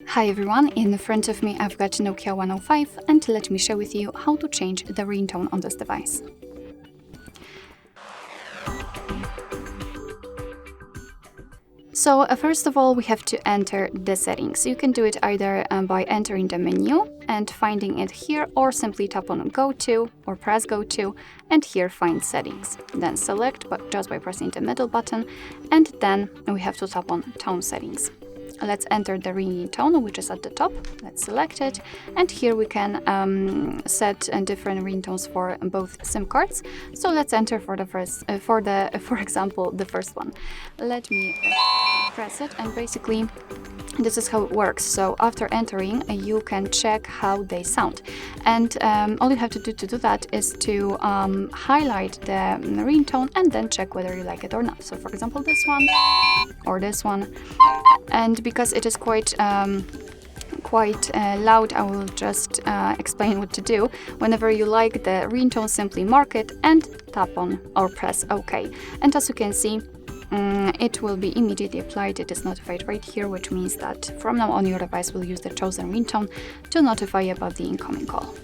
Hi everyone, in front of me I've got Nokia 105 and let me share with you how to change the ringtone on this device. So first of all we have to enter the settings. You can do it either by entering the menu and finding it here, or simply tap on Go To or press Go To and here find settings. Then select just by pressing the middle button, and then we have to tap on tone settings. Let's enter the ringing tone, which is at the top. Let's select it, and here we can set different ringtones for both SIM cards. So let's enter for the first, for example, the first one. Let me press it, and basically this is how it works. So after entering, you can check how they sound, and all you have to do that is to highlight the ringtone and then check whether you like it or not. So for example, this one or this one. And because it is quite loud, I will just explain what to do. Whenever you like the ringtone, simply mark it and tap on or press OK. And as you can see, it will be immediately applied. It is notified right here, which means that from now on your device will use the chosen ringtone to notify you about the incoming call.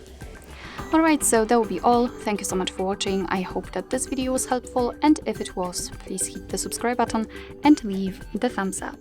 Alright, so that will be all. Thank you so much for watching. I hope that this video was helpful, and if it was, please hit the subscribe button and leave the thumbs up.